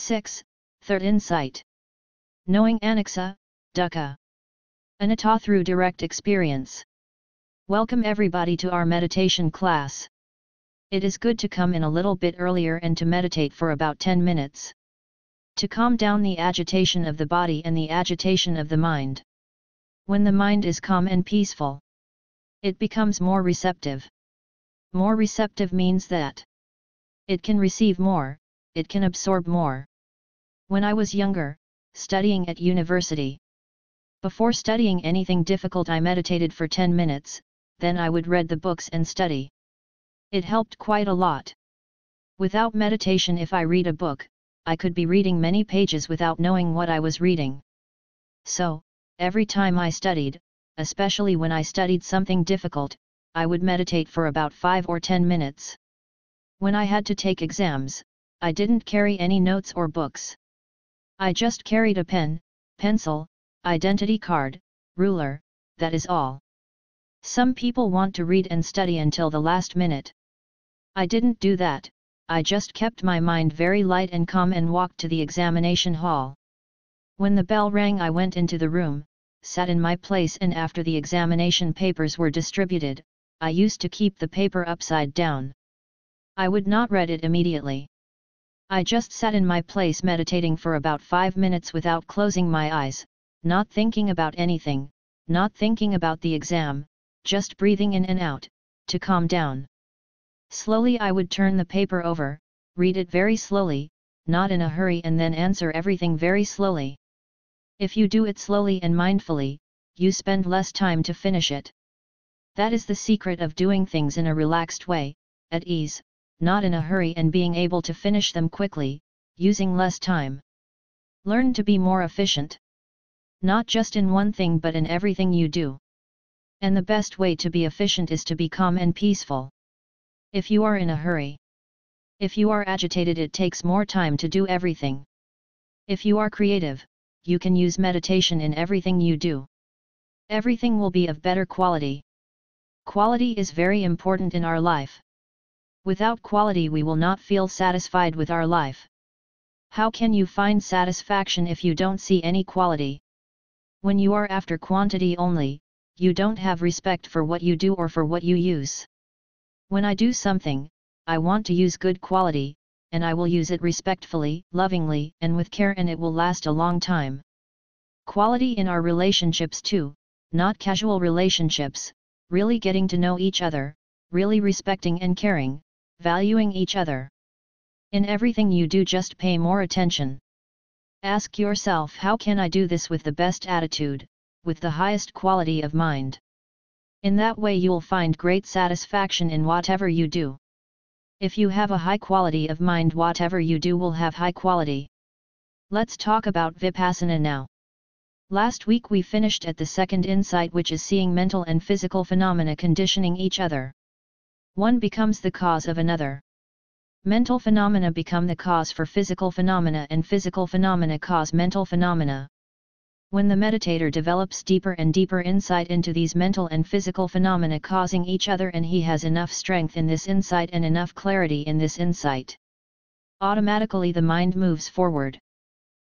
6. Third insight. Knowing Anicca, Dukkha, Anatta through direct experience. Welcome everybody to our meditation class. It is good to come in a little bit earlier and to meditate for about 10 minutes. To calm down the agitation of the body and the agitation of the mind. When the mind is calm and peaceful, it becomes more receptive. More receptive means that it can receive more, it can absorb more. When I was younger, studying at university, before studying anything difficult I meditated for 10 minutes, then I would read the books and study. It helped quite a lot. Without meditation, if I read a book, I could be reading many pages without knowing what I was reading. So, every time I studied, especially when I studied something difficult, I would meditate for about 5 or 10 minutes. When I had to take exams, I didn't carry any notes or books. I just carried a pen, pencil, identity card, ruler, that is all. Some people want to read and study until the last minute. I didn't do that, I just kept my mind very light and calm and walked to the examination hall. When the bell rang, I went into the room, sat in my place, and after the examination papers were distributed, I used to keep the paper upside down. I would not read it immediately. I just sat in my place meditating for about 5 minutes without closing my eyes, not thinking about anything, not thinking about the exam, just breathing in and out, to calm down. Slowly I would turn the paper over, read it very slowly, not in a hurry, and then answer everything very slowly. If you do it slowly and mindfully, you spend less time to finish it. That is the secret of doing things in a relaxed way, at ease, not in a hurry, and being able to finish them quickly, using less time. Learn to be more efficient. Not just in one thing but in everything you do. And the best way to be efficient is to be calm and peaceful. If you are in a hurry, if you are agitated, it takes more time to do everything. If you are creative, you can use meditation in everything you do. Everything will be of better quality. Quality is very important in our life. Without quality, we will not feel satisfied with our life. How can you find satisfaction if you don't see any quality? When you are after quantity only, you don't have respect for what you do or for what you use. When I do something, I want to use good quality, and I will use it respectfully, lovingly, and with care, and it will last a long time. Quality in our relationships too, not casual relationships, really getting to know each other, really respecting and caring, valuing each other. In everything you do, just pay more attention. Ask yourself, how can I do this with the best attitude, with the highest quality of mind? In that way you'll find great satisfaction in whatever you do. If you have a high quality of mind, whatever you do will have high quality. Let's talk about Vipassana now. Last week we finished at the second insight, which is seeing mental and physical phenomena conditioning each other. One becomes the cause of another. Mental phenomena become the cause for physical phenomena, and physical phenomena cause mental phenomena. When the meditator develops deeper and deeper insight into these mental and physical phenomena causing each other, and he has enough strength in this insight and enough clarity in this insight, automatically the mind moves forward.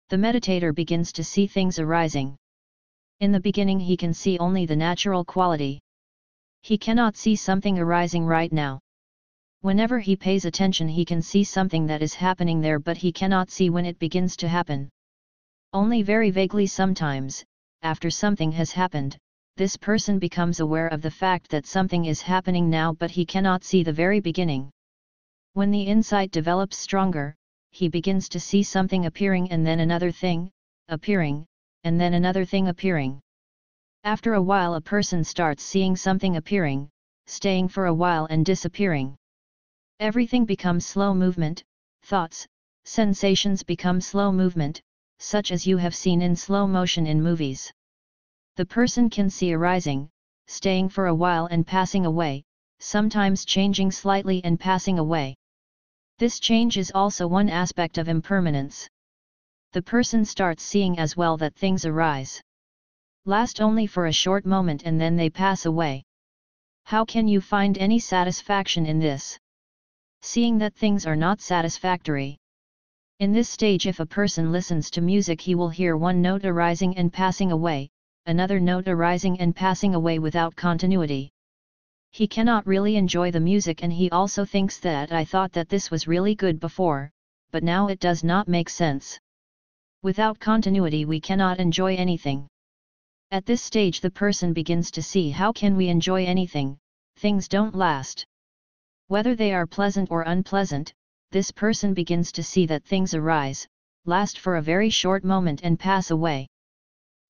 The meditator begins to see things arising. In the beginning he can see only the natural quality. He cannot see something arising right now. Whenever he pays attention, he can see something that is happening there, but he cannot see when it begins to happen. Only very vaguely sometimes, after something has happened, this person becomes aware of the fact that something is happening now, but he cannot see the very beginning. When the insight develops stronger, he begins to see something appearing, and then another thing appearing, and then another thing appearing. After a while a person starts seeing something appearing, staying for a while and disappearing. Everything becomes slow movement, thoughts, sensations become slow movement, such as you have seen in slow motion in movies. The person can see arising, staying for a while and passing away, sometimes changing slightly and passing away. This change is also one aspect of impermanence. The person starts seeing as well that things arise, last only for a short moment, and then they pass away. How can you find any satisfaction in this? Seeing that things are not satisfactory. In this stage, if a person listens to music, he will hear one note arising and passing away, another note arising and passing away without continuity. He cannot really enjoy the music, and he also thinks that I thought that this was really good before, but now it does not make sense. Without continuity we cannot enjoy anything. At this stage the person begins to see, how can we enjoy anything? Things don't last. Whether they are pleasant or unpleasant, this person begins to see that things arise, last for a very short moment and pass away.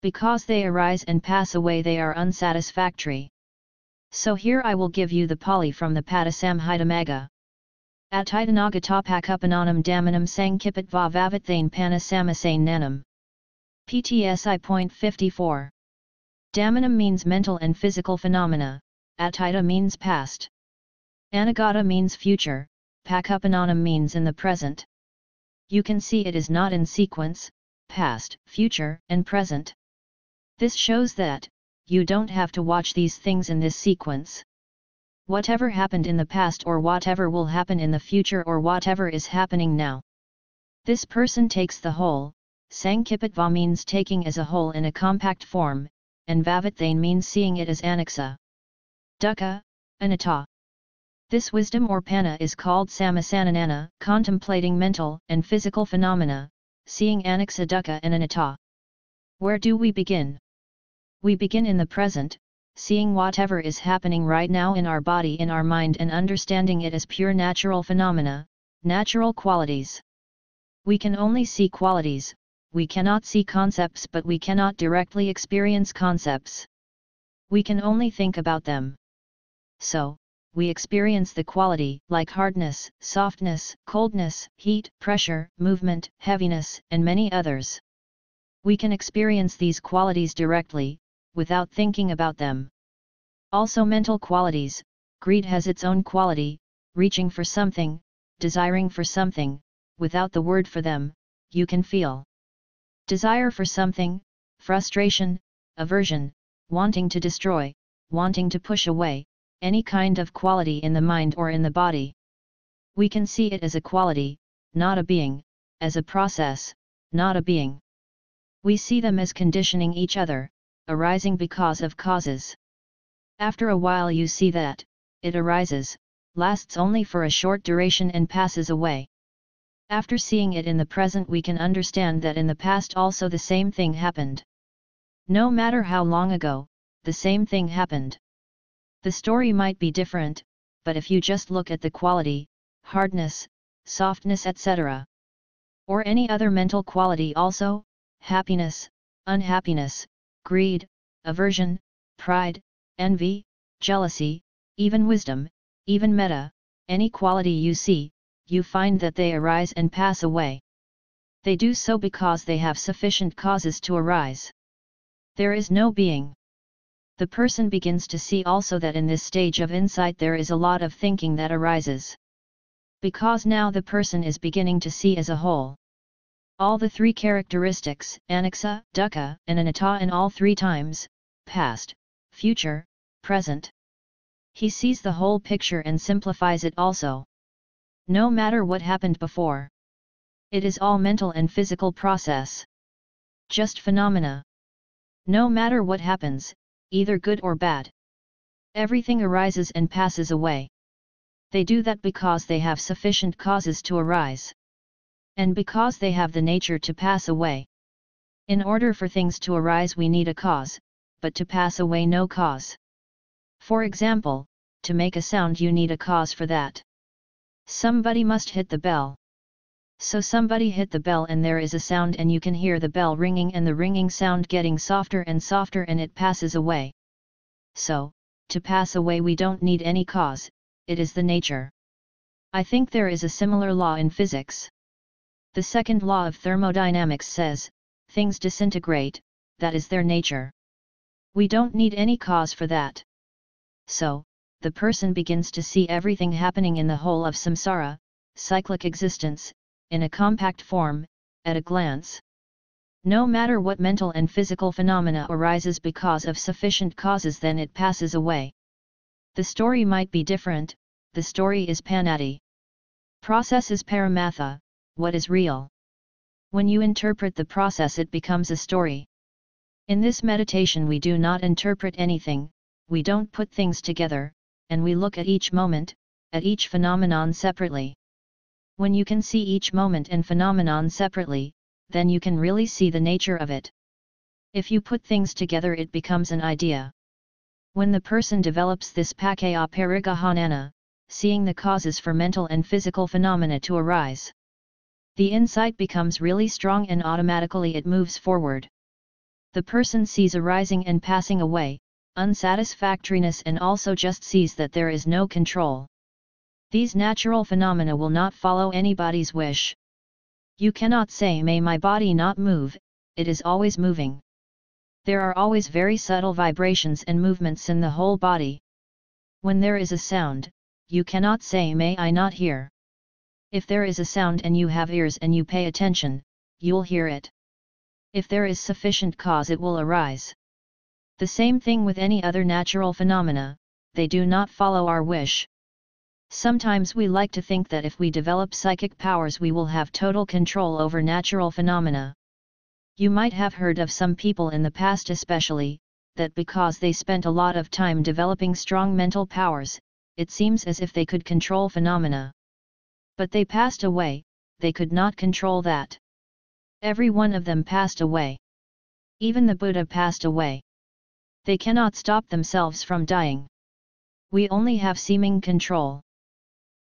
Because they arise and pass away, they are unsatisfactory. So here I will give you the Pali from the Padasamhita. Atitanagatapakapananam damanam sangkipit va vavatthane panasamasane nanam. PTSI.54. Damanam means mental and physical phenomena, Atita means past. Anagata means future, Pakapananam means in the present. You can see it is not in sequence, past, future, and present. This shows that you don't have to watch these things in this sequence. Whatever happened in the past, or whatever will happen in the future, or whatever is happening now. This person takes the whole. Sangkipitva means taking as a whole in a compact form, and Vavatthane means seeing it as Anicca. Dukkha, Anatta. This wisdom or panna is called Samasananana, contemplating mental and physical phenomena, seeing Anicca, Dukkha and Anatta. Where do we begin? We begin in the present, seeing whatever is happening right now in our body, in our mind, and understanding it as pure natural phenomena, natural qualities. We can only see qualities, we cannot see concepts, but we cannot directly experience concepts. We can only think about them. So, we experience the quality, like hardness, softness, coldness, heat, pressure, movement, heaviness, and many others. We can experience these qualities directly, without thinking about them. Also mental qualities, greed has its own quality, reaching for something, desiring for something, without the word for them, you can feel. Desire for something, frustration, aversion, wanting to destroy, wanting to push away, any kind of quality in the mind or in the body. We can see it as a quality, not a being, as a process, not a being. We see them as conditioning each other, arising because of causes. After a while you see that, it arises, lasts only for a short duration and passes away. After seeing it in the present we can understand that in the past also the same thing happened. No matter how long ago, the same thing happened. The story might be different, but if you just look at the quality, hardness, softness, etc. Or any other mental quality also, happiness, unhappiness, greed, aversion, pride, envy, jealousy, even wisdom, even metta, any quality you see, you find that they arise and pass away. They do so because they have sufficient causes to arise. There is no being. The person begins to see also that in this stage of insight there is a lot of thinking that arises. Because now the person is beginning to see as a whole. All the three characteristics, Anicca, Dukkha, and Anatta, in all three times, past, future, present. He sees the whole picture and simplifies it also. No matter what happened before. It is all mental and physical process. Just phenomena. No matter what happens, either good or bad. Everything arises and passes away. They do that because they have sufficient causes to arise. And because they have the nature to pass away. In order for things to arise we need a cause, but to pass away no cause. For example, to make a sound you need a cause for that. Somebody must hit the bell. So somebody hit the bell and there is a sound and you can hear the bell ringing and the ringing sound getting softer and softer and it passes away. So, to pass away we don't need any cause, it is the nature. I think there is a similar law in physics. The second law of thermodynamics says, things disintegrate, that is their nature. We don't need any cause for that. So, the person begins to see everything happening in the whole of samsara, cyclic existence, in a compact form, at a glance. No matter what mental and physical phenomena arises because of sufficient causes, then it passes away. The story might be different, the story is panati. Process is paramatha, what is real. When you interpret the process, it becomes a story. In this meditation we do not interpret anything, we don't put things together, and we look at each moment, at each phenomenon separately. When you can see each moment and phenomenon separately, then you can really see the nature of it. If you put things together, it becomes an idea. When the person develops this pakkaya parigahanana, seeing the causes for mental and physical phenomena to arise, the insight becomes really strong and automatically it moves forward. The person sees arising and passing away, unsatisfactoriness, and also just sees that there is no control. These natural phenomena will not follow anybody's wish. You cannot say, "May my body not move," it is always moving. There are always very subtle vibrations and movements in the whole body. When there is a sound, you cannot say, "May I not hear." If there is a sound and you have ears and you pay attention, you'll hear it. If there is sufficient cause, it will arise. The same thing with any other natural phenomena, they do not follow our wish. Sometimes we like to think that if we develop psychic powers we will have total control over natural phenomena. You might have heard of some people in the past especially, that because they spent a lot of time developing strong mental powers, it seems as if they could control phenomena. But they passed away, they could not control that. Every one of them passed away. Even the Buddha passed away. They cannot stop themselves from dying. We only have seeming control.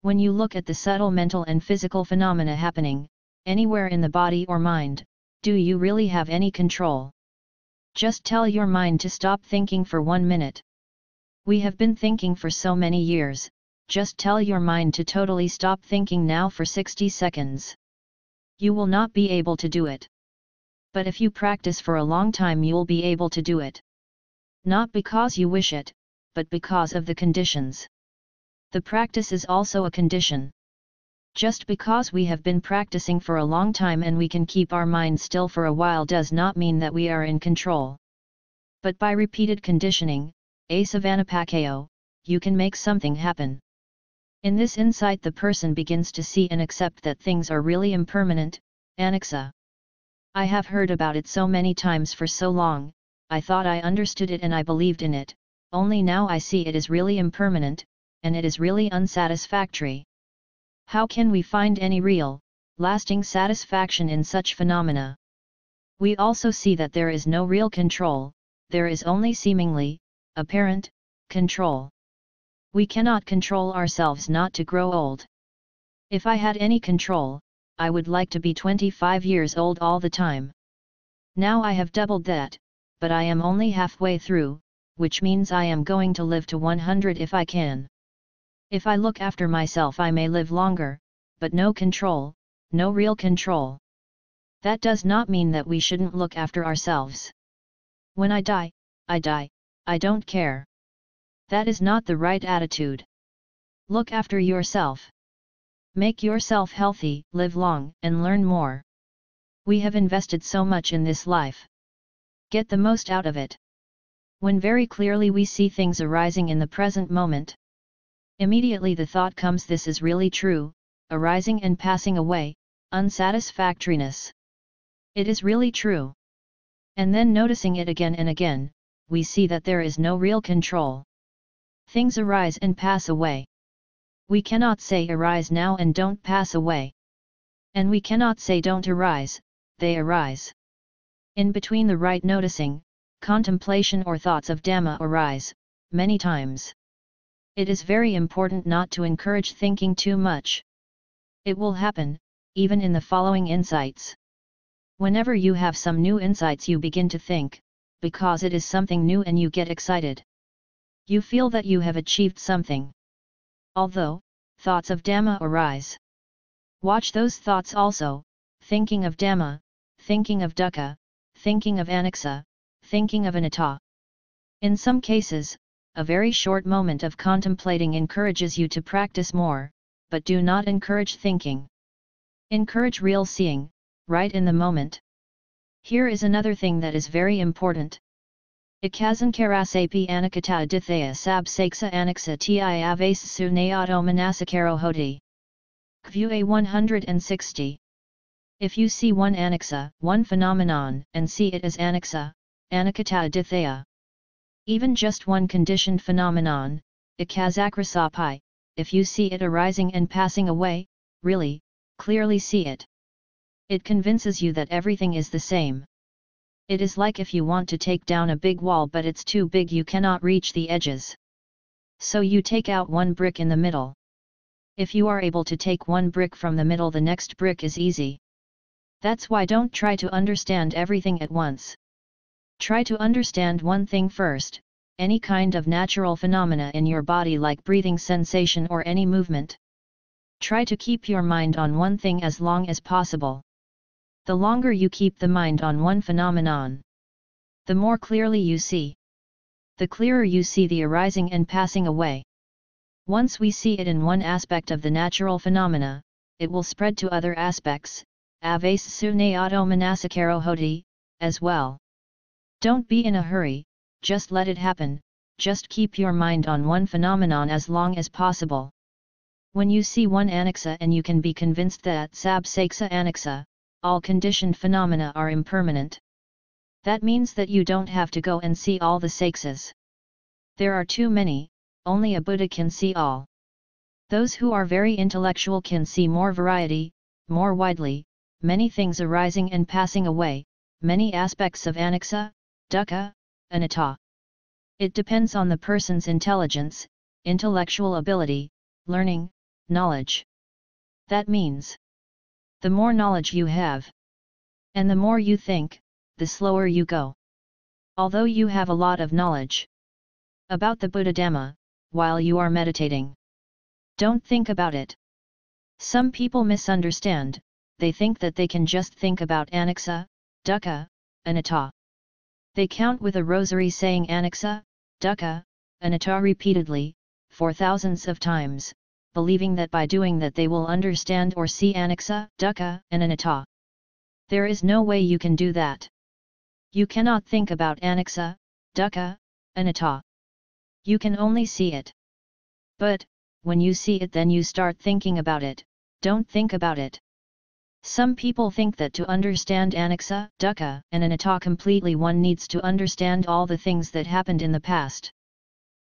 When you look at the subtle mental and physical phenomena happening, anywhere in the body or mind, do you really have any control? Just tell your mind to stop thinking for 1 minute. We have been thinking for so many years, just tell your mind to totally stop thinking now for 60 seconds. You will not be able to do it. But if you practice for a long time you'll be able to do it. Not because you wish it, but because of the conditions. The practice is also a condition. Just because we have been practicing for a long time and we can keep our mind still for a while does not mean that we are in control. But by repeated conditioning, asavanapakayo, you can make something happen. In this insight the person begins to see and accept that things are really impermanent, Anicca. I have heard about it so many times for so long, I thought I understood it and I believed in it, only now I see it is really impermanent, and it is really unsatisfactory. How can we find any real, lasting satisfaction in such phenomena? We also see that there is no real control, there is only seemingly, apparent, control. We cannot control ourselves not to grow old. If I had any control, I would like to be 25 years old all the time. Now I have doubled that, but I am only halfway through, which means I am going to live to 100 if I can. If I look after myself I may live longer, but no control, no real control. That does not mean that we shouldn't look after ourselves. When I die, I don't care. That is not the right attitude. Look after yourself. Make yourself healthy, live long, and learn more. We have invested so much in this life. Get the most out of it. When very clearly we see things arising in the present moment, immediately the thought comes, this is really true, arising and passing away, unsatisfactoriness. It is really true. And then noticing it again and again, we see that there is no real control. Things arise and pass away. We cannot say arise now and don't pass away. And we cannot say don't arise, they arise. In between the right noticing, contemplation or thoughts of Dhamma arise, many times. It is very important not to encourage thinking too much. It will happen, even in the following insights. Whenever you have some new insights you begin to think, because it is something new and you get excited. You feel that you have achieved something. Although, thoughts of Dhamma arise. Watch those thoughts also, thinking of Dhamma, thinking of Dukkha, thinking of Anicca, thinking of Anatta. In some cases, a very short moment of contemplating encourages you to practice more, but do not encourage thinking. Encourage real seeing, right in the moment. Here is another thing that is very important. Ikasankarasapi Anikata Adithaya Sab Saksa Aniksa Ti Avasu Nayato Manasakaro Hoti. Kvu A 160. If you see one Anicca, one phenomenon, and see it as Anicca, Anicca adithaya. Even just one conditioned phenomenon, ikazakrasapai, if you see it arising and passing away, really, clearly see it. It convinces you that everything is the same. It is like if you want to take down a big wall but it's too big, you cannot reach the edges. So you take out one brick in the middle. If you are able to take one brick from the middle, the next brick is easy. That's why don't try to understand everything at once. Try to understand one thing first, any kind of natural phenomena in your body like breathing sensation or any movement. Try to keep your mind on one thing as long as possible. The longer you keep the mind on one phenomenon, the more clearly you see. The clearer you see the arising and passing away. Once we see it in one aspect of the natural phenomena, it will spread to other aspects, avasuneato manasakaro hoti, as well. Don't be in a hurry, just let it happen, just keep your mind on one phenomenon as long as possible. When you see one Anicca and you can be convinced that sabsaksa Anicca, all conditioned phenomena are impermanent. That means that you don't have to go and see all the saksas. There are too many, only a Buddha can see all. Those who are very intellectual can see more variety, more widely, many things arising and passing away, many aspects of Anicca, Dukkha, Anatta. It depends on the person's intelligence, intellectual ability, learning, knowledge. That means, the more knowledge you have, and the more you think, the slower you go. Although you have a lot of knowledge about the Buddha Dhamma, while you are meditating, don't think about it. Some people misunderstand, they think that they can just think about Anicca, Dukkha, Anatta. They count with a rosary saying Anicca, Dukkha, Anatta repeatedly, for thousands of times, believing that by doing that they will understand or see Anicca, Dukkha, and Anatta. There is no way you can do that. You cannot think about Anicca, Dukkha, Anatta. You can only see it. But, when you see it, then you start thinking about it, don't think about it. Some people think that to understand Anicca, Dukkha, and Anatta completely one needs to understand all the things that happened in the past.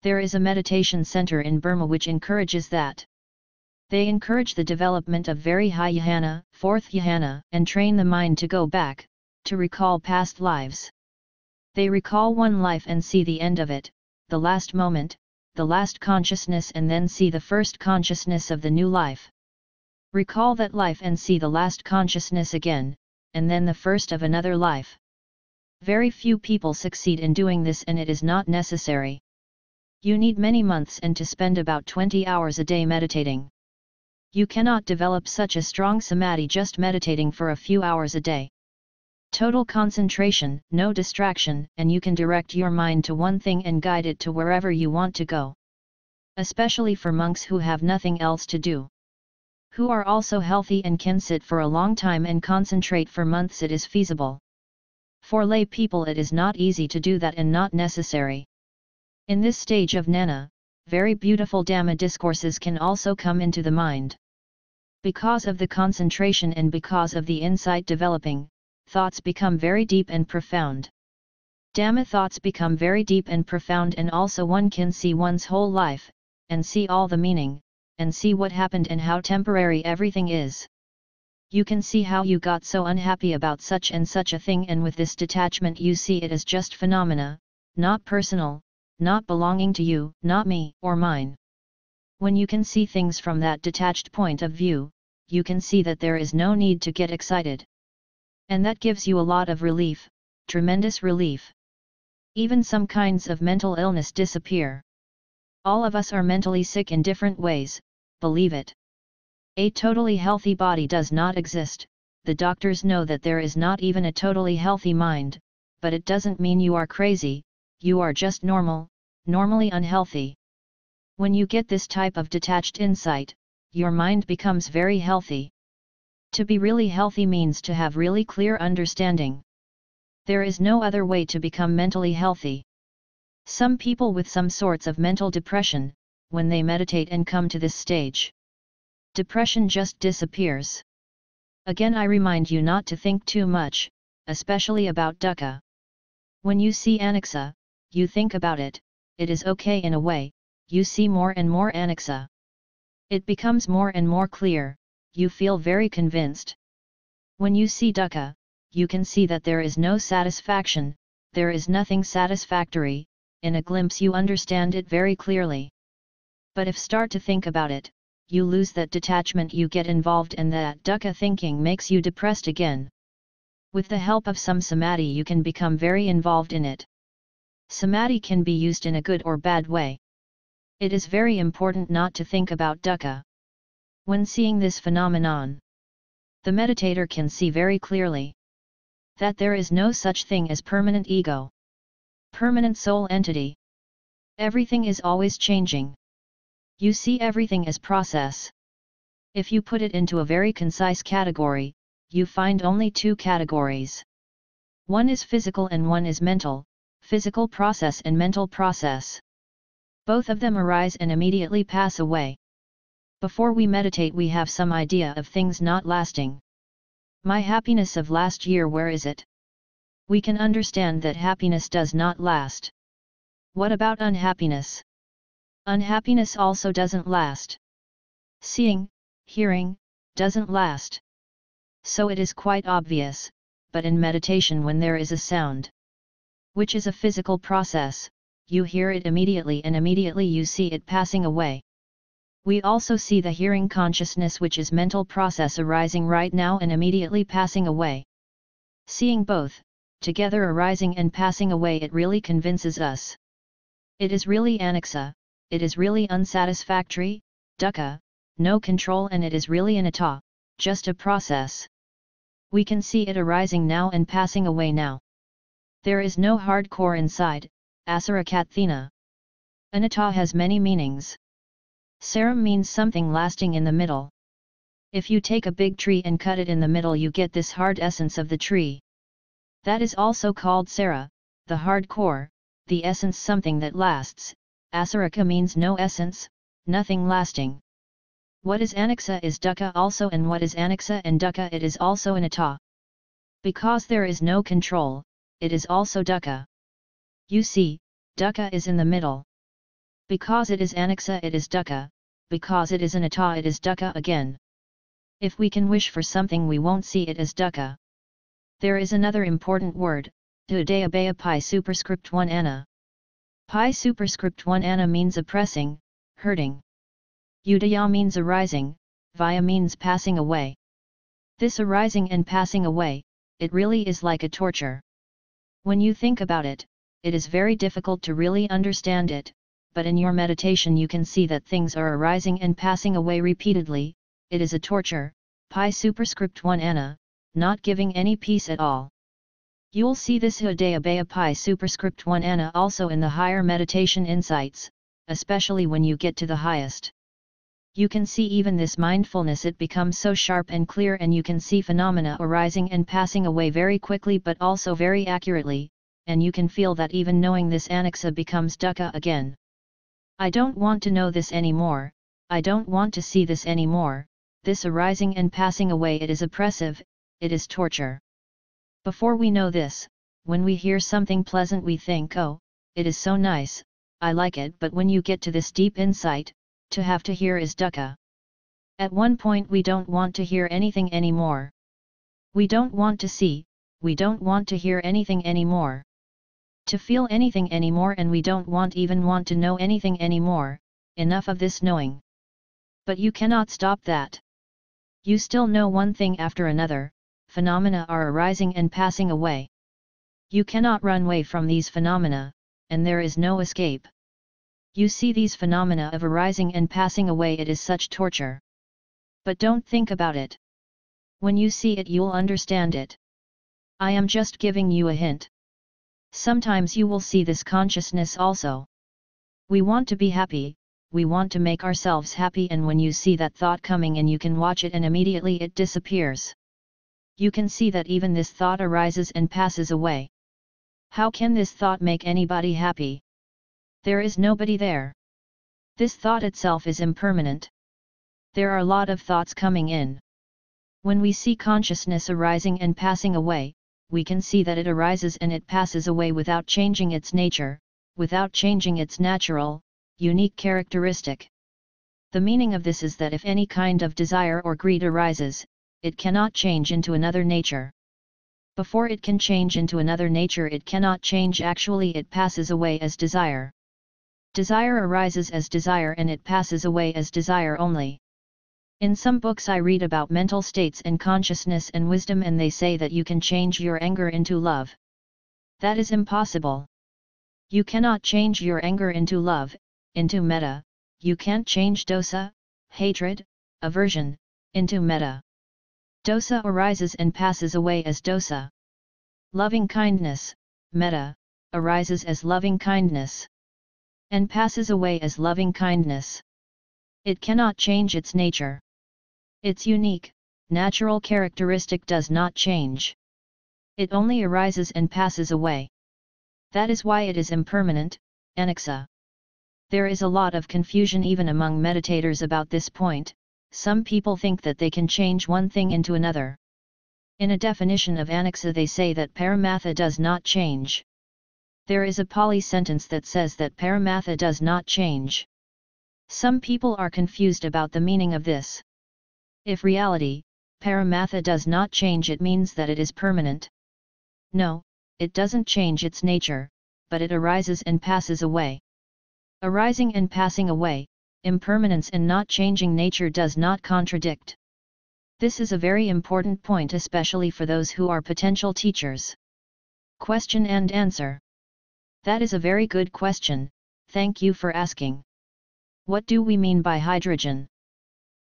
There is a meditation center in Burma which encourages that. They encourage the development of very high jhana, fourth jhana, and train the mind to go back, to recall past lives. They recall one life and see the end of it, the last moment, the last consciousness, and then see the first consciousness of the new life. Recall that life and see the last consciousness again, and then the first of another life. Very few people succeed in doing this, and it is not necessary. You need many months and to spend about 20 hours a day meditating. You cannot develop such a strong samadhi just meditating for a few hours a day. Total concentration, no distraction, and you can direct your mind to one thing and guide it to wherever you want to go. Especially for monks who have nothing else to do, who are also healthy and can sit for a long time and concentrate for months, it is feasible. For lay people it is not easy to do that and not necessary. In this stage of jnana, very beautiful Dhamma discourses can also come into the mind. Because of the concentration and because of the insight developing, thoughts become very deep and profound. Dhamma thoughts become very deep and profound, and also one can see one's whole life, and see all the meaning, and see what happened and how temporary everything is. You can see how you got so unhappy about such and such a thing, and with this detachment you see it as just phenomena, not personal, not belonging to you, not me or mine. When you can see things from that detached point of view, you can see that there is no need to get excited. And that gives you a lot of relief, tremendous relief. Even some kinds of mental illness disappear. All of us are mentally sick in different ways, believe it. A totally healthy body does not exist. The doctors know that there is not even a totally healthy mind, but it doesn't mean you are crazy, you are just normal, normally unhealthy. When you get this type of detached insight, your mind becomes very healthy. To be really healthy means to have really clear understanding. There is no other way to become mentally healthy. Some people with some sorts of mental depression, when they meditate and come to this stage, depression just disappears. Again I remind you not to think too much, especially about dukkha. When you see anicca, you think about it, it is okay in a way, you see more and more anicca. It becomes more and more clear, you feel very convinced. When you see dukkha, you can see that there is no satisfaction, there is nothing satisfactory, in a glimpse you understand it very clearly. But if start to think about it, you lose that detachment, you get involved, and that dukkha thinking makes you depressed again. With the help of some samadhi you can become very involved in it. Samadhi can be used in a good or bad way. It is very important not to think about dukkha. When seeing this phenomenon, the meditator can see very clearly that there is no such thing as permanent ego, permanent soul entity. Everything is always changing. You see everything as process. If you put it into a very concise category, you find only two categories. One is physical and one is mental, physical process and mental process. Both of them arise and immediately pass away. Before we meditate we have some idea of things not lasting. My happiness of last year, where is it? We can understand that happiness does not last. What about unhappiness? Unhappiness also doesn't last. Seeing, hearing, doesn't last. So it is quite obvious, but in meditation when there is a sound, which is a physical process, you hear it immediately and immediately you see it passing away. We also see the hearing consciousness, which is mental process arising right now and immediately passing away. Seeing both, together arising and passing away, it really convinces us. It is really anicca, it is really unsatisfactory, dukkha, no control, and it is really anatta, just a process. We can see it arising now and passing away now. There is no hardcore inside, asarakathena. Anatta has many meanings. Saram means something lasting in the middle. If you take a big tree and cut it in the middle, you get this hard essence of the tree. That is also called sara, the hard core, the essence, something that lasts. Asaraka means no essence, nothing lasting. What is anicca is dukkha also, and what is anicca and dukkha, it is also anatta. Because there is no control, it is also dukkha. You see, dukkha is in the middle. Because it is anicca it is dukkha, because it is anatta it is dukkha again. If we can wish for something we won't see it as dukkha. There is another important word, udayabaya pi superscript 1 ana. Pi superscript 1 ana means oppressing, hurting. Udaya means arising, vaya means passing away. This arising and passing away, it really is like a torture. When you think about it, it is very difficult to really understand it, but in your meditation you can see that things are arising and passing away repeatedly. It is a torture, pi superscript 1 ana, not giving any peace at all. You'll see this udayabaya pi superscript 1 ana also in the higher meditation insights, especially when you get to the highest. You can see even this mindfulness, it becomes so sharp and clear, and you can see phenomena arising and passing away very quickly but also very accurately, and you can feel that even knowing this anicca becomes dukkha again. I don't want to know this anymore, I don't want to see this anymore, this arising and passing away, it is oppressive, it is torture. Before we know this, when we hear something pleasant we think, oh, it is so nice, I like it, but when you get to this deep insight, to have to hear is dukkha. At one point we don't want to hear anything anymore. We don't want to see, we don't want to hear anything anymore. To feel anything anymore, and we don't even want to know anything anymore, enough of this knowing. But you cannot stop that. You still know one thing after another, phenomena are arising and passing away. You cannot run away from these phenomena, and there is no escape. You see these phenomena of arising and passing away, it is such torture. But don't think about it. When you see it you'll understand it. I am just giving you a hint. Sometimes you will see this consciousness also. We want to be happy, we want to make ourselves happy, and when you see that thought coming in you can watch it and immediately it disappears. You can see that even this thought arises and passes away. How can this thought make anybody happy? There is nobody there. This thought itself is impermanent. There are a lot of thoughts coming in. When we see consciousness arising and passing away, we can see that it arises and it passes away without changing its nature, without changing its natural, unique characteristic. The meaning of this is that if any kind of desire or greed arises, it cannot change into another nature. Before it can change into another nature, it cannot change, actually it passes away as desire. Desire arises as desire and it passes away as desire only. In some books I read about mental states and consciousness and wisdom, and they say that you can change your anger into love. That is impossible. You cannot change your anger into love, into metta. You can't change dosa, hatred, aversion, into metta. Dosa arises and passes away as dosa. Loving kindness, metta, arises as loving kindness, and passes away as loving kindness. It cannot change its nature. Its unique, natural characteristic does not change. It only arises and passes away. That is why it is impermanent, Anicca. There is a lot of confusion even among meditators about this point. Some people think that they can change one thing into another. In a definition of Anicca they say that Paramatha does not change. There is a Pali sentence that says that Paramatha does not change. Some people are confused about the meaning of this. If reality, Paramatha does not change, it means that it is permanent. No, it doesn't change its nature, but it arises and passes away. Arising and passing away, impermanence and not changing nature does not contradict. This is a very important point, especially for those who are potential teachers. Question and answer. That is a very good question, thank you for asking. What do we mean by hydrogen?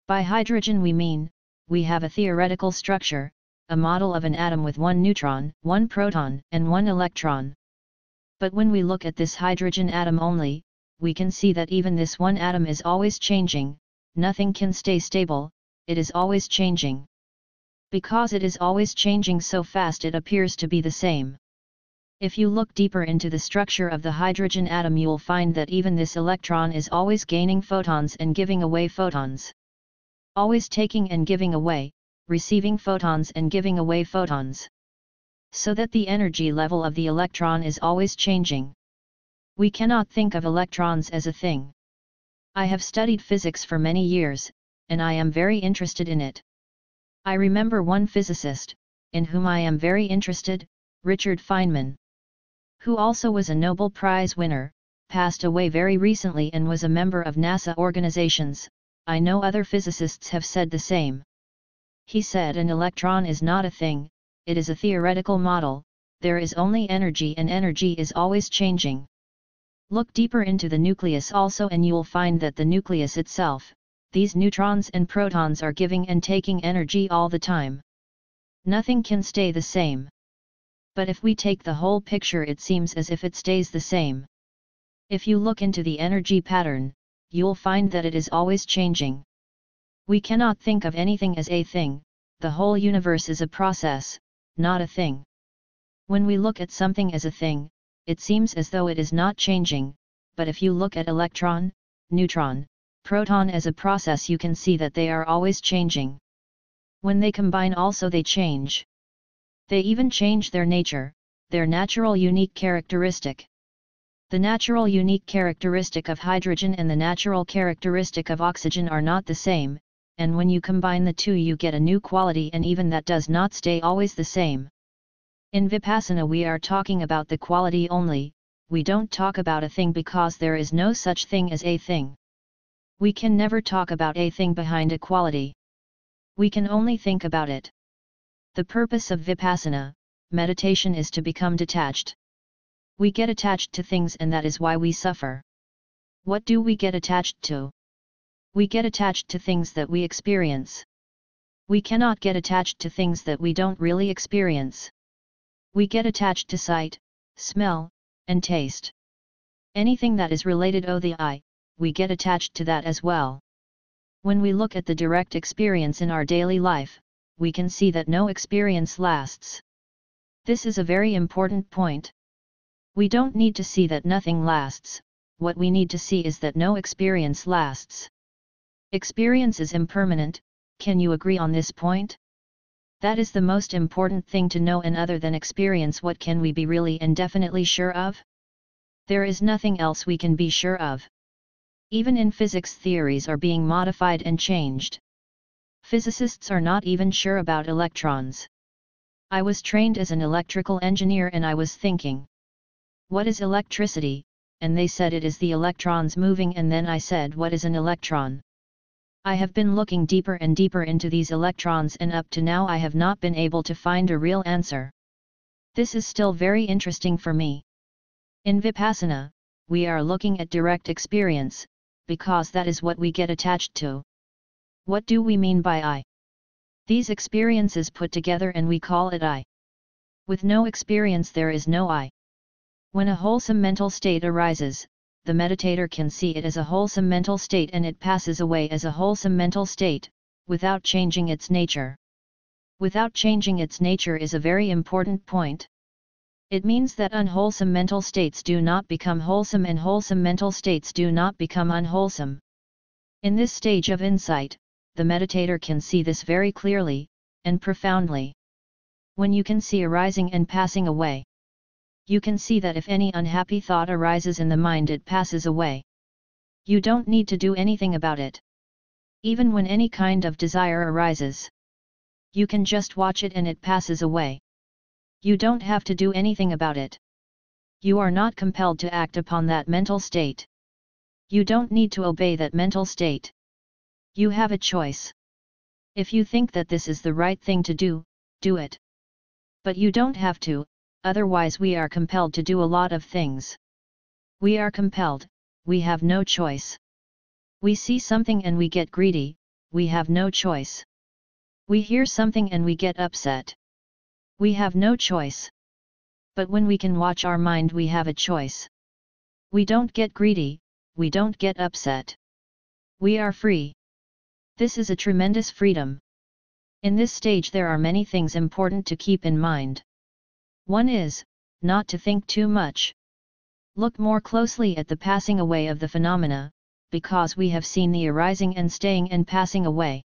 By hydrogen we have a theoretical structure, a model of an atom with one neutron, one proton, and one electron. But when we look at this hydrogen atom only, we can see that even this one atom is always changing, nothing can stay stable, it is always changing. Because it is always changing so fast, it appears to be the same. If you look deeper into the structure of the hydrogen atom, you'll find that even this electron is always gaining photons and giving away photons. Always taking and giving away, receiving photons and giving away photons. So that the energy level of the electron is always changing. We cannot think of electrons as a thing. I have studied physics for many years, and I am very interested in it. I remember one physicist, in whom I am very interested, Richard Feynman, who also was a Nobel Prize winner, passed away very recently and was a member of NASA organizations. I know other physicists have said the same. He said an electron is not a thing, it is a theoretical model, there is only energy and energy is always changing. Look deeper into the nucleus also and you'll find that the nucleus itself, these neutrons and protons are giving and taking energy all the time. Nothing can stay the same. But if we take the whole picture, it seems as if it stays the same. If you look into the energy pattern, you'll find that it is always changing. We cannot think of anything as a thing, the whole universe is a process, not a thing. When we look at something as a thing, it seems as though it is not changing, but if you look at electron, neutron, proton as a process, you can see that they are always changing. When they combine also they change. They even change their nature, their natural unique characteristic. The natural unique characteristic of hydrogen and the natural characteristic of oxygen are not the same, and when you combine the two you get a new quality, and even that does not stay always the same. In Vipassana we are talking about the quality only, we don't talk about a thing because there is no such thing as a thing. We can never talk about a thing behind a quality. We can only think about it. The purpose of Vipassana, meditation, is to become detached. We get attached to things and that is why we suffer. What do we get attached to? We get attached to things that we experience. We cannot get attached to things that we don't really experience. We get attached to sight, smell, and taste. Anything that is related to the eye, we get attached to that as well. When we look at the direct experience in our daily life, we can see that no experience lasts. This is a very important point. We don't need to see that nothing lasts, what we need to see is that no experience lasts. Experience is impermanent, can you agree on this point? That is the most important thing to know, and other than experience, what can we be really and definitely sure of? There is nothing else we can be sure of. Even in physics, theories are being modified and changed. Physicists are not even sure about electrons. I was trained as an electrical engineer and I was thinking, what is electricity? And they said it is the electrons moving, and then I said, what is an electron? I have been looking deeper and deeper into these electrons, and up to now I have not been able to find a real answer. This is still very interesting for me. In Vipassana, we are looking at direct experience, because that is what we get attached to. What do we mean by I? These experiences put together and we call it I. With no experience there is no I. When a wholesome mental state arises, the meditator can see it as a wholesome mental state and it passes away as a wholesome mental state, without changing its nature. Without changing its nature is a very important point. It means that unwholesome mental states do not become wholesome and wholesome mental states do not become unwholesome. In this stage of insight, the meditator can see this very clearly, and profoundly. When you can see arising and passing away, you can see that if any unhappy thought arises in the mind, it passes away. You don't need to do anything about it. Even when any kind of desire arises, you can just watch it and it passes away. You don't have to do anything about it. You are not compelled to act upon that mental state. You don't need to obey that mental state. You have a choice. If you think that this is the right thing to do, do it. But you don't have to, otherwise we are compelled to do a lot of things. We are compelled, we have no choice. We see something and we get greedy, we have no choice. We hear something and we get upset. We have no choice. But when we can watch our mind, we have a choice. We don't get greedy, we don't get upset. We are free. This is a tremendous freedom. In this stage there are many things important to keep in mind. One is, not to think too much. Look more closely at the passing away of the phenomena, because we have seen the arising and staying and passing away.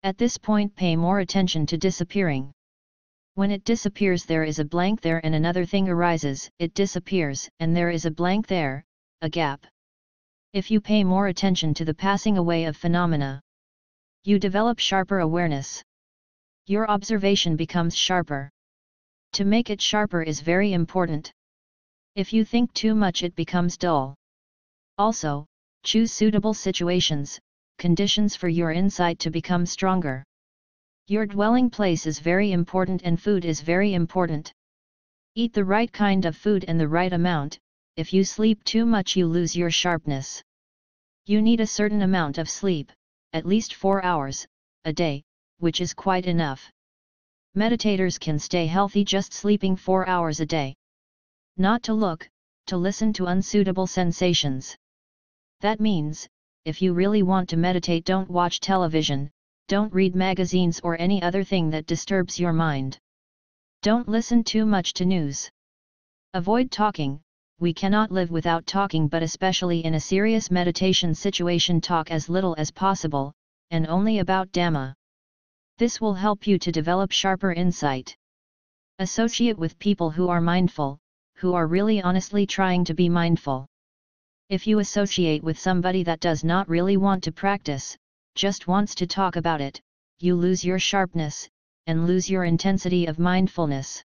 At this point pay more attention to disappearing. When it disappears there is a blank there and another thing arises, it disappears, and there is a blank there, a gap. If you pay more attention to the passing away of phenomena, you develop sharper awareness. Your observation becomes sharper. To make it sharper is very important. If you think too much it becomes dull. Also, choose suitable situations, conditions for your insight to become stronger. Your dwelling place is very important and food is very important. Eat the right kind of food and the right amount. If you sleep too much you lose your sharpness. You need a certain amount of sleep, at least 4 hours a day, which is quite enough. Meditators can stay healthy just sleeping 4 hours a day. Not to look, to listen to unsuitable sensations. That means, if you really want to meditate, don't watch television, don't read magazines or any other thing that disturbs your mind. Don't listen too much to news. Avoid talking. We cannot live without talking, but especially in a serious meditation situation talk as little as possible, and only about Dhamma. This will help you to develop sharper insight. Associate with people who are mindful, who are really honestly trying to be mindful. If you associate with somebody that does not really want to practice, just wants to talk about it, you lose your sharpness, and lose your intensity of mindfulness.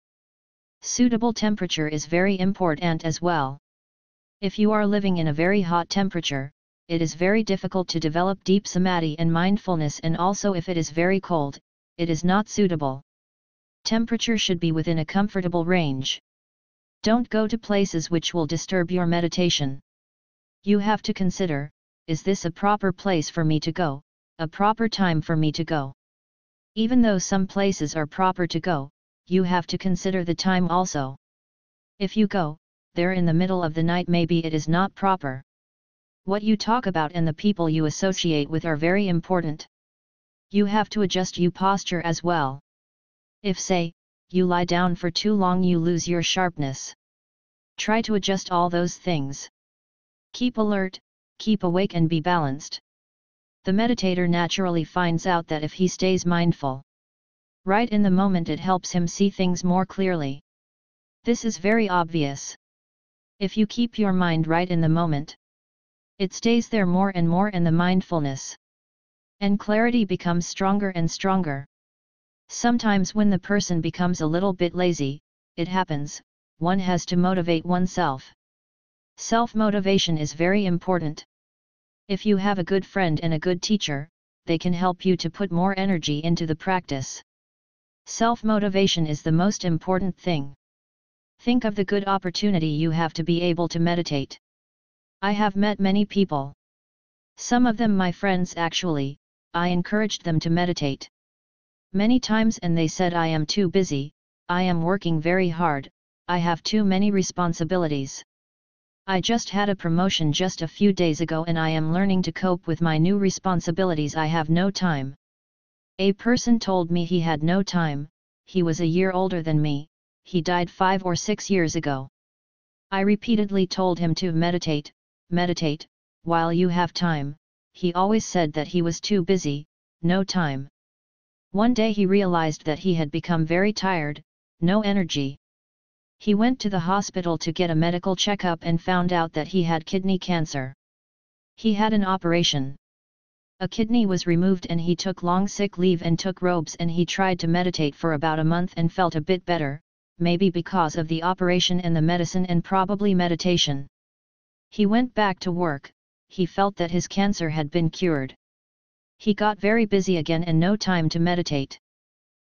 Suitable temperature is very important as well. If you are living in a very hot temperature, it is very difficult to develop deep samadhi and mindfulness, and also if it is very cold, it is not suitable. Temperature should be within a comfortable range. Don't go to places which will disturb your meditation. You have to consider, is this a proper place for me to go, a proper time for me to go? Even though some places are proper to go, you have to consider the time also. If you go there in the middle of the night, maybe it is not proper. What you talk about and the people you associate with are very important. You have to adjust your posture as well. If, say, you lie down for too long, you lose your sharpness. Try to adjust all those things. Keep alert, keep awake and be balanced. The meditator naturally finds out that if he stays mindful, Right in the moment it helps him see things more clearly. This is very obvious. If you keep your mind right in the moment, it stays there more and more, and the mindfulness and clarity becomes stronger and stronger. Sometimes when the person becomes a little bit lazy, it happens, one has to motivate oneself. Self-motivation is very important. If you have a good friend and a good teacher, they can help you to put more energy into the practice. Self-motivation is the most important thing. Think of the good opportunity you have to be able to meditate. I have met many people. Some of them my friends actually, I encouraged them to meditate many times and they said I am too busy, I am working very hard, I have too many responsibilities. I just had a promotion just a few days ago and I am learning to cope with my new responsibilities. I have no time. A person told me he had no time, he was a year older than me, he died 5 or 6 years ago. I repeatedly told him to meditate, meditate, while you have time. He always said that he was too busy, no time. One day he realized that he had become very tired, no energy. He went to the hospital to get a medical checkup and found out that he had kidney cancer. He had an operation. A kidney was removed and he took long sick leave and took robes and he tried to meditate for about a month and felt a bit better, maybe because of the operation and the medicine and probably meditation. He went back to work, he felt that his cancer had been cured. He got very busy again and no time to meditate.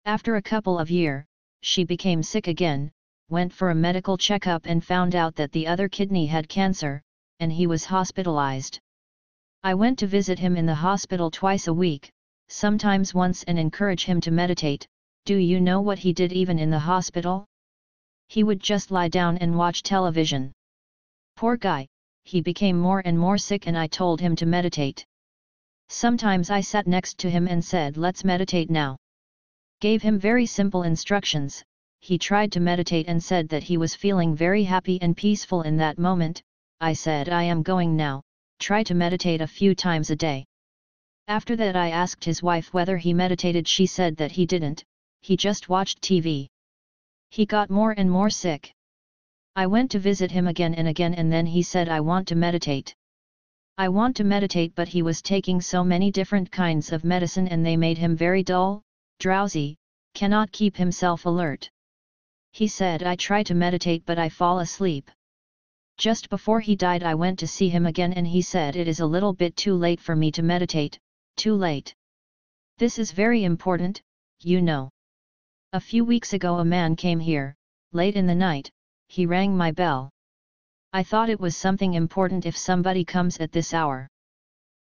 After a couple of years, she became sick again, went for a medical checkup and found out that the other kidney had cancer, and he was hospitalized. I went to visit him in the hospital twice a week, sometimes once, and encourage him to meditate. Do you know what he did even in the hospital? He would just lie down and watch television. Poor guy, he became more and more sick and I told him to meditate. Sometimes I sat next to him and said, let's meditate now. Gave him very simple instructions. He tried to meditate and said that he was feeling very happy and peaceful in that moment. I said, I am going now, try to meditate a few times a day. After that I asked his wife whether he meditated. She said that he didn't, he just watched TV. He got more and more sick. I went to visit him again and then he said, I want to meditate. I want to meditate, but he was taking so many different kinds of medicine and they made him very dull, drowsy, cannot keep himself alert. He said, I try to meditate but I fall asleep. Just before he died I went to see him again and he said, it is a little bit too late for me to meditate, too late. This is very important, you know. A few weeks ago a man came here, late in the night, he rang my bell. I thought it was something important if somebody comes at this hour.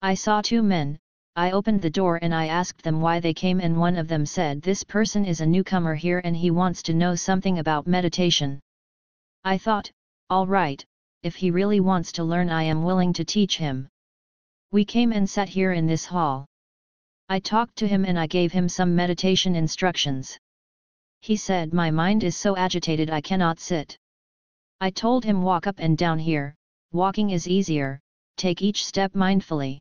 I saw 2 men, I opened the door and I asked them why they came and one of them said this person is a newcomer here and he wants to know something about meditation. I thought, all right, if he really wants to learn I am willing to teach him. We came and sat here in this hall. I talked to him and I gave him some meditation instructions. He said my mind is so agitated I cannot sit. I told him walk up and down here, walking is easier, take each step mindfully.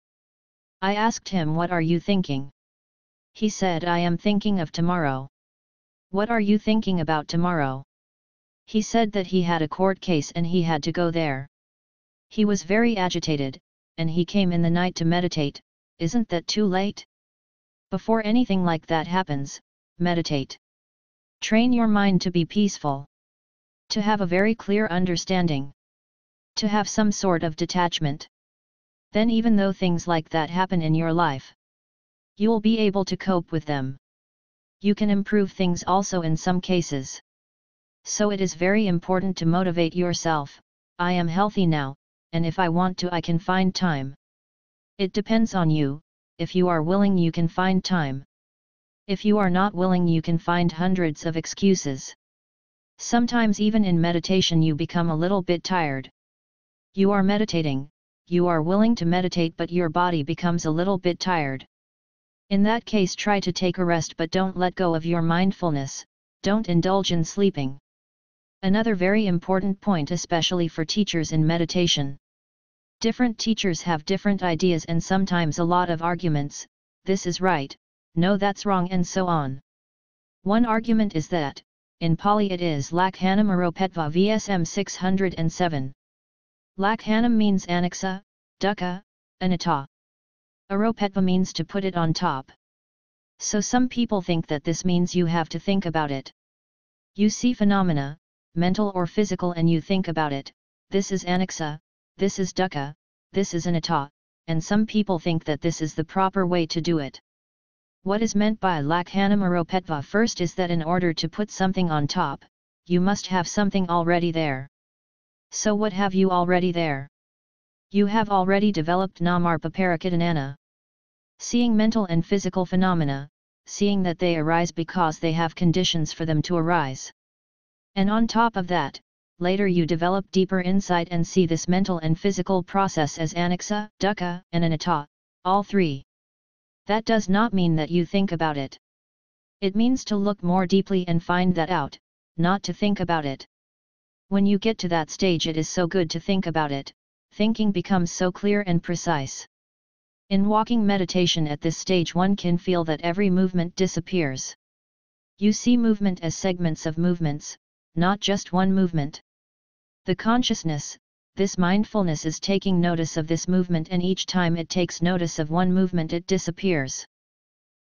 I asked him what are you thinking? He said I am thinking of tomorrow. What are you thinking about tomorrow? He said that he had a court case and he had to go there. He was very agitated, and he came in the night to meditate. Isn't that too late? Before anything like that happens, meditate. Train your mind to be peaceful. To have a very clear understanding. To have some sort of detachment. Then even though things like that happen in your life, you'll be able to cope with them. You can improve things also in some cases. So it is very important to motivate yourself. I am healthy now, and if I want to I can find time. It depends on you. If you are willing you can find time. If you are not willing you can find hundreds of excuses. Sometimes even in meditation you become a little bit tired. You are meditating, you are willing to meditate but your body becomes a little bit tired. In that case try to take a rest but don't let go of your mindfulness, don't indulge in sleeping. Another very important point especially for teachers in meditation. Different teachers have different ideas and sometimes a lot of arguments, this is right, no that's wrong and so on. One argument is that, in Pali it is Lakhanam Aropetva vsm 607. Lakhanam means Anicca, Dukkha, Anatta. Aropetva means to put it on top. So some people think that this means you have to think about it. You see phenomena, mental or physical, and you think about it. This is Anicca, this is Dukkha, this is Anatta, and some people think that this is the proper way to do it. What is meant by Lakhanam Aropetva first is that in order to put something on top, you must have something already there. So what have you already there? You have already developed Namarpa Parakitanana. Seeing mental and physical phenomena, seeing that they arise because they have conditions for them to arise. And on top of that, later you develop deeper insight and see this mental and physical process as Anicca, Dukkha, and Anatta, all three. That does not mean that you think about it. It means to look more deeply and find that out, not to think about it. When you get to that stage, it is so good to think about it, thinking becomes so clear and precise. In walking meditation at this stage, one can feel that every movement disappears. You see movement as segments of movements, not just one movement. The consciousness, this mindfulness, is taking notice of this movement, and each time it takes notice of one movement it disappears.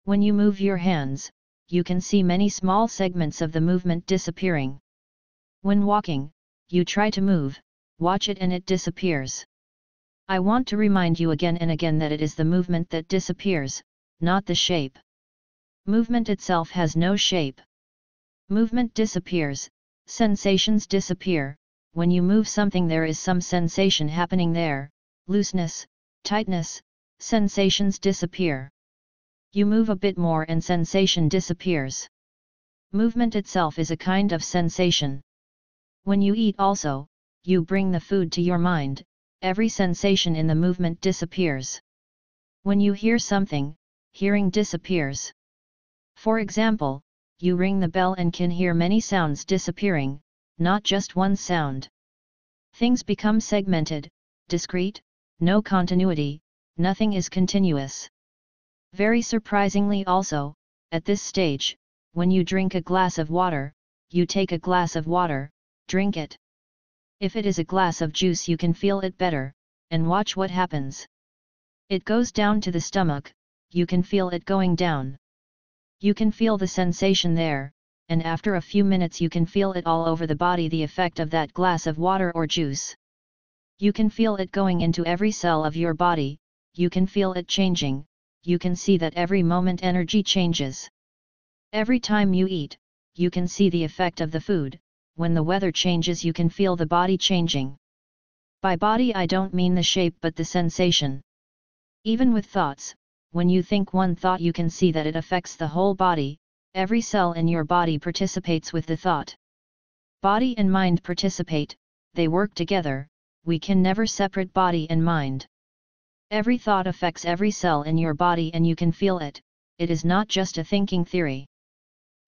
When you move your hands, you can see many small segments of the movement disappearing. When walking, you try to move, watch it, and it disappears. I want to remind you again and again that it is the movement that disappears, not the shape. Movement itself has no shape. Movement disappears, sensations disappear. When you move something, there is some sensation happening there, looseness, tightness, sensations disappear. You move a bit more and sensation disappears. Movement itself is a kind of sensation. When you eat also, you bring the food to your mind, every sensation in the movement disappears. When you hear something, hearing disappears. For example, you ring the bell and can hear many sounds disappearing, not just one sound. Things become segmented, discrete, no continuity, nothing is continuous. Very surprisingly also, at this stage, when you drink a glass of water, you take a glass of water, drink it. If it is a glass of juice, you can feel it better, and watch what happens. It goes down to the stomach, you can feel it going down. You can feel the sensation there, and after a few minutes you can feel it all over the body, the effect of that glass of water or juice. You can feel it going into every cell of your body, you can feel it changing, you can see that every moment energy changes. Every time you eat, you can see the effect of the food. When the weather changes, you can feel the body changing. By body I don't mean the shape but the sensation. Even with thoughts, when you think one thought, you can see that it affects the whole body. Every cell in your body participates with the thought. Body and mind participate, they work together, we can never separate body and mind. Every thought affects every cell in your body and you can feel it, it is not just a thinking theory.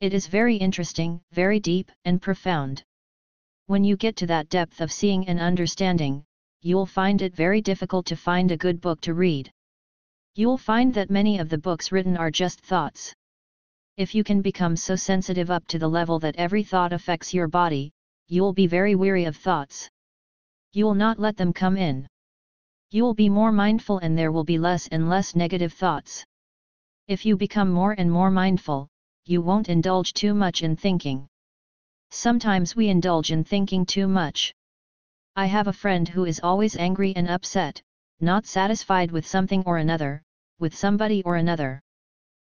It is very interesting, very deep and profound. When you get to that depth of seeing and understanding, you'll find it very difficult to find a good book to read. You'll find that many of the books written are just thoughts. If you can become so sensitive up to the level that every thought affects your body, you'll be very weary of thoughts. You'll not let them come in. You'll be more mindful and there will be less and less negative thoughts. If you become more and more mindful, you won't indulge too much in thinking. Sometimes we indulge in thinking too much. I have a friend who is always angry and upset, not satisfied with something or another, with somebody or another.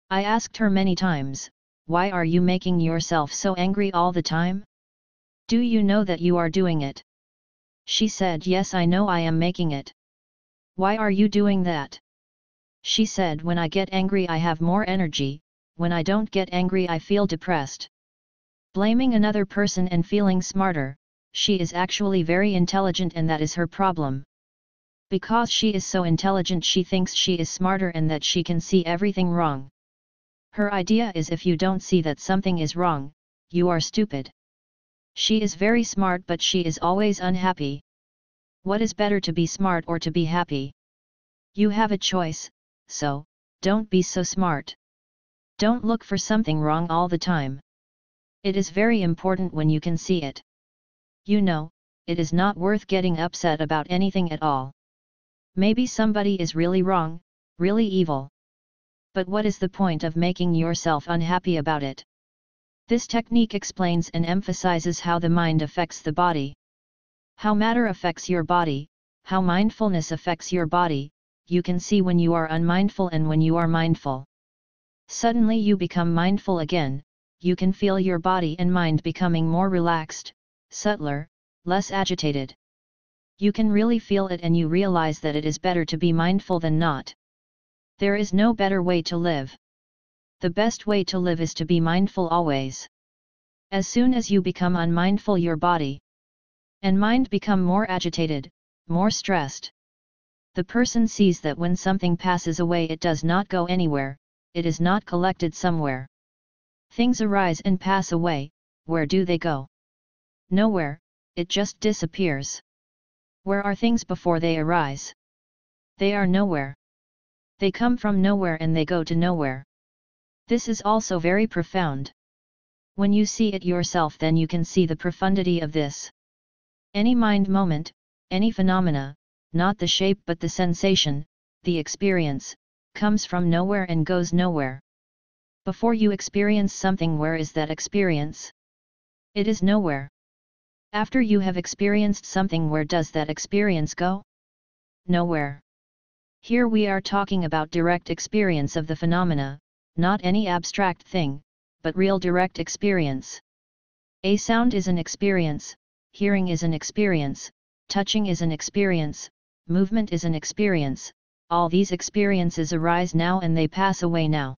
I asked her many times, why are you making yourself so angry all the time? Do you know that you are doing it? She said, yes, I know I am making it. Why are you doing that? She said, when I get angry I have more energy, when I don't get angry I feel depressed. Blaming another person and feeling smarter, she is actually very intelligent and that is her problem. Because she is so intelligent she thinks she is smarter and that she can see everything wrong. Her idea is if you don't see that something is wrong, you are stupid. She is very smart but she is always unhappy. What is better, to be smart or to be happy? You have a choice, so, don't be so smart. Don't look for something wrong all the time. It is very important when you can see it. You know, it is not worth getting upset about anything at all. Maybe somebody is really wrong, really evil. But what is the point of making yourself unhappy about it? This technique explains and emphasizes how the mind affects the body. How matter affects your body, how mindfulness affects your body, you can see when you are unmindful and when you are mindful. Suddenly you become mindful again, you can feel your body and mind becoming more relaxed, subtler, less agitated. You can really feel it and you realize that it is better to be mindful than not. There is no better way to live. The best way to live is to be mindful always. As soon as you become unmindful, your body and mind become more agitated, more stressed. The person sees that when something passes away, it does not go anywhere, it is not collected somewhere. Things arise and pass away, where do they go? Nowhere, it just disappears. Where are things before they arise? They are nowhere. They come from nowhere and they go to nowhere. This is also very profound. When you see it yourself, then you can see the profundity of this. Any mind moment, any phenomena, not the shape but the sensation, the experience, comes from nowhere and goes nowhere. Before you experience something, where is that experience? It is nowhere. After you have experienced something, where does that experience go? Nowhere. Here we are talking about direct experience of the phenomena, not any abstract thing, but real direct experience. A sound is an experience, hearing is an experience, touching is an experience, movement is an experience, all these experiences arise now and they pass away now.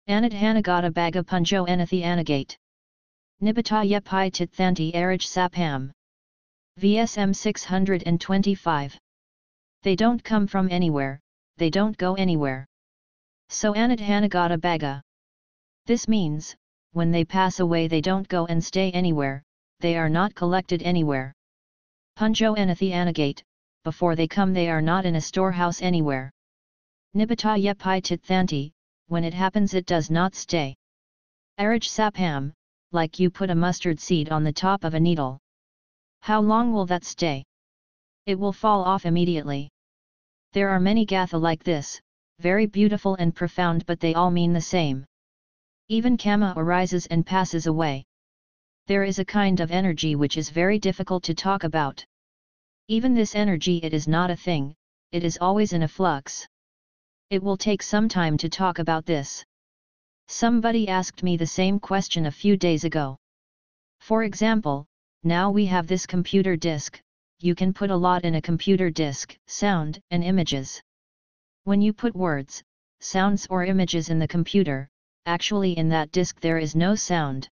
Anadhanagata baga punjo anathi anagate. Nibata yepai tithanti arij sapham. VSM 625. They don't come from anywhere, they don't go anywhere. So Anadhanagata baga. This means, when they pass away they don't go and stay anywhere, they are not collected anywhere. Punjo anathi anagate, before they come they are not in a storehouse anywhere. Nibata yepai tithanti, when it happens it does not stay. Arij sapham, like you put a mustard seed on the top of a needle. How long will that stay? It will fall off immediately. There are many gatha like this, very beautiful and profound, but they all mean the same. Even kama arises and passes away. There is a kind of energy which is very difficult to talk about. Even this energy, it is not a thing, it is always in a flux. It will take some time to talk about this. Somebody asked me the same question a few days ago. For example, now we have this computer disk, you can put a lot in a computer disk, sound and images. When you put words, sounds or images in the computer, actually in that disk there is no sound.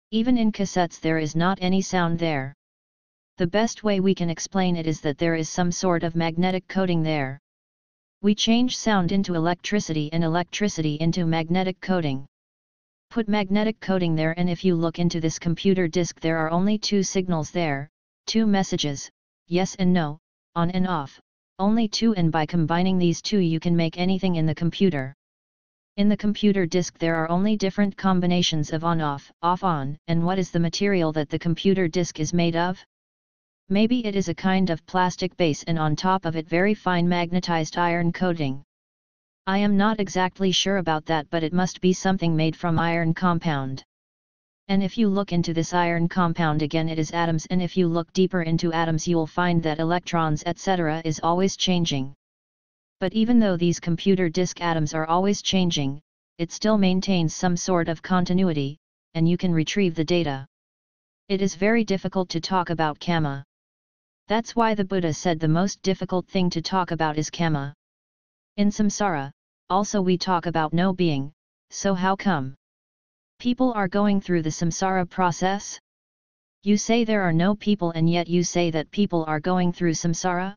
Even in cassettes there is not any sound there. The best way we can explain it is that there is some sort of magnetic coding there. We change sound into electricity and electricity into magnetic coding. Put magnetic coding there, and if you look into this computer disk there are only two signals there, two messages, yes and no, on and off, only two, and by combining these two you can make anything in the computer. In the computer disk there are only different combinations of on-off, off-on, and what is the material that the computer disk is made of? Maybe it is a kind of plastic base and on top of it very fine magnetized iron coating. I am not exactly sure about that, but it must be something made from iron compound. And if you look into this iron compound again, it is atoms, and if you look deeper into atoms you'll find that electrons etc. is always changing. But even though these computer disk atoms are always changing, it still maintains some sort of continuity, and you can retrieve the data. It is very difficult to talk about kama. That's why the Buddha said the most difficult thing to talk about is kama. In samsara, also we talk about no being, so how come people are going through the samsara process? You say there are no people and yet you say that people are going through samsara?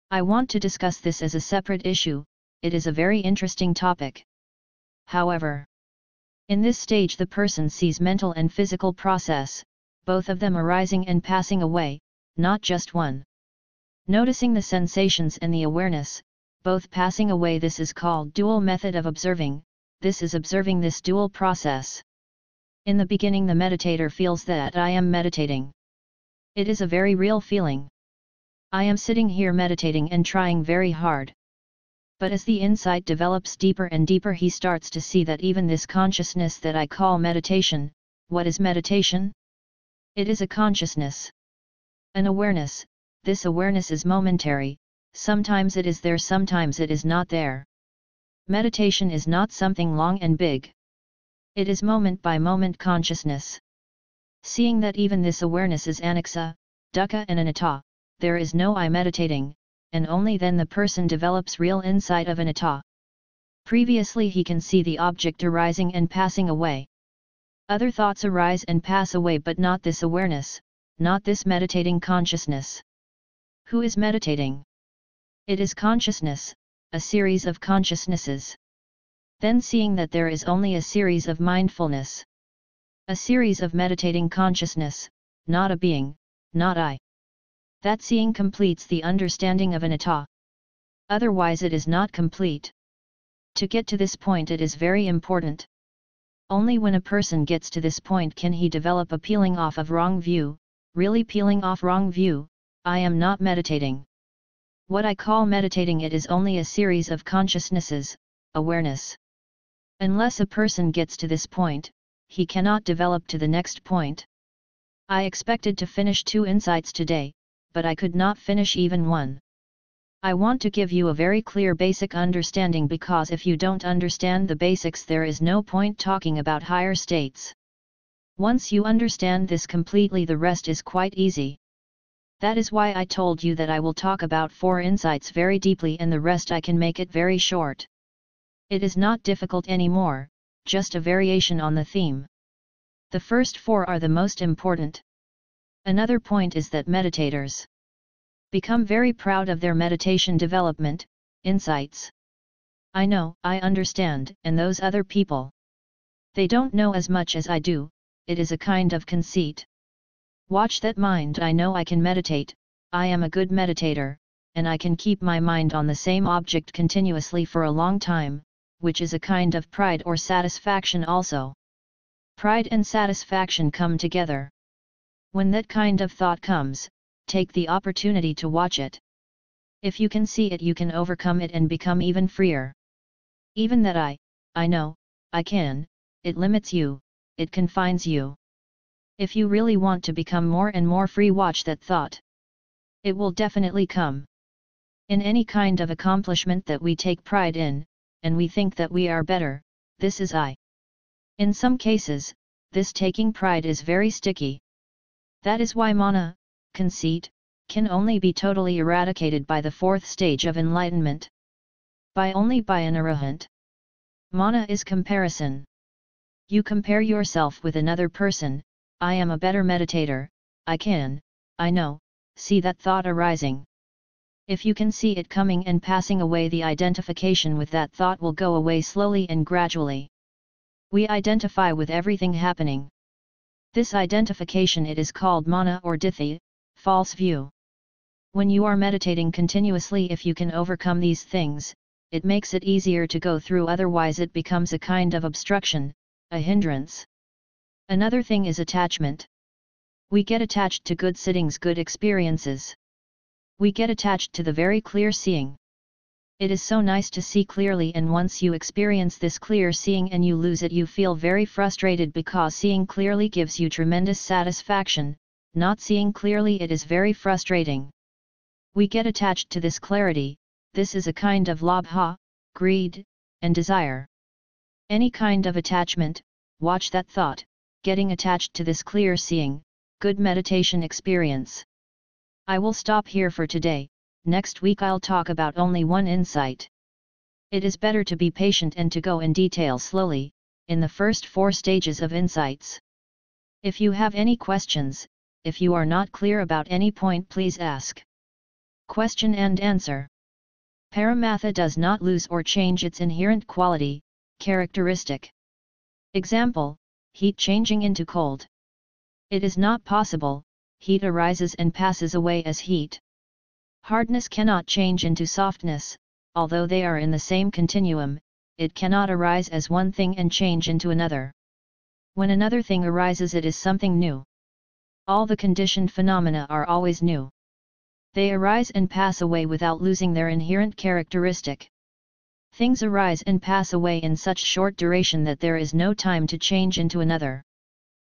I want to discuss this as a separate issue, it is a very interesting topic. However, in this stage the person sees mental and physical process, both of them arising and passing away, not just one. Noticing the sensations and the awareness, both passing away, this is called dual method of observing, this is observing this dual process. In the beginning the meditator feels that I am meditating. It is a very real feeling. I am sitting here meditating and trying very hard. But as the insight develops deeper and deeper, he starts to see that even this consciousness that I call meditation, what is meditation? It is a consciousness. An awareness. This awareness is momentary, sometimes it is there, sometimes it is not there. Meditation is not something long and big. It is moment by moment consciousness. Seeing that even this awareness is Anicca, Dukkha and Anatta, there is no I meditating, and only then the person develops real insight of Anatta. Previously he can see the object arising and passing away. Other thoughts arise and pass away, but not this awareness, not this meditating consciousness. Who is meditating? It is consciousness, a series of consciousnesses. Then seeing that there is only a series of mindfulness. A series of meditating consciousness, not a being, not I. That seeing completes the understanding of Anatta. Otherwise it is not complete. To get to this point it is very important. Only when a person gets to this point can he develop a peeling off of wrong view, really peeling off wrong view. I am not meditating. What I call meditating, it is only a series of consciousnesses, awareness. Unless a person gets to this point, he cannot develop to the next point. I expected to finish 2 insights today, but I could not finish even 1. I want to give you a very clear basic understanding, because if you don't understand the basics there is no point talking about higher states. Once you understand this completely, the rest is quite easy. That is why I told you that I will talk about 4 insights very deeply and the rest I can make it very short. It is not difficult anymore, just a variation on the theme. The first 4 are the most important. Another point is that meditators become very proud of their meditation development, insights. I know, I understand, and those other people, they don't know as much as I do. It is a kind of conceit. Watch that mind. I know I can meditate, I am a good meditator, and I can keep my mind on the same object continuously for a long time, which is a kind of pride or satisfaction also. Pride and satisfaction come together. When that kind of thought comes, take the opportunity to watch it. If you can see it, you can overcome it and become even freer. Even that I know, I can, it limits you, it confines you. If you really want to become more and more free, watch that thought. It will definitely come. In any kind of accomplishment that we take pride in, and we think that we are better, this is I. In some cases, this taking pride is very sticky. That is why mana, conceit, can only be totally eradicated by the 4th stage of enlightenment. Only by an arahant. Mana is comparison. You compare yourself with another person. I am a better meditator, I can, I know, see that thought arising. If you can see it coming and passing away, the identification with that thought will go away slowly and gradually. We identify with everything happening. This identification, it is called mana or ditthi, false view. When you are meditating continuously, if you can overcome these things, it makes it easier to go through, otherwise it becomes a kind of obstruction, a hindrance. Another thing is attachment. We get attached to good sittings, good experiences. We get attached to the very clear seeing. It is so nice to see clearly, and once you experience this clear seeing and you lose it, you feel very frustrated, because seeing clearly gives you tremendous satisfaction, not seeing clearly, it is very frustrating. We get attached to this clarity. This is a kind of lobha, greed, and desire. Any kind of attachment, watch that thought, getting attached to this clear seeing, good meditation experience. I will stop here for today. Next week I'll talk about only 1 insight. It is better to be patient and to go in detail slowly, in the first 4 stages of insights. If you have any questions, if you are not clear about any point, please ask. Question and answer. Paramatha does not lose or change its inherent quality, characteristic. Example, heat changing into cold. It is not possible. Heat arises and passes away as heat. Hardness cannot change into softness, although they are in the same continuum, it cannot arise as one thing and change into another. When another thing arises, it is something new. All the conditioned phenomena are always new. They arise and pass away without losing their inherent characteristic. Things arise and pass away in such short duration that there is no time to change into another.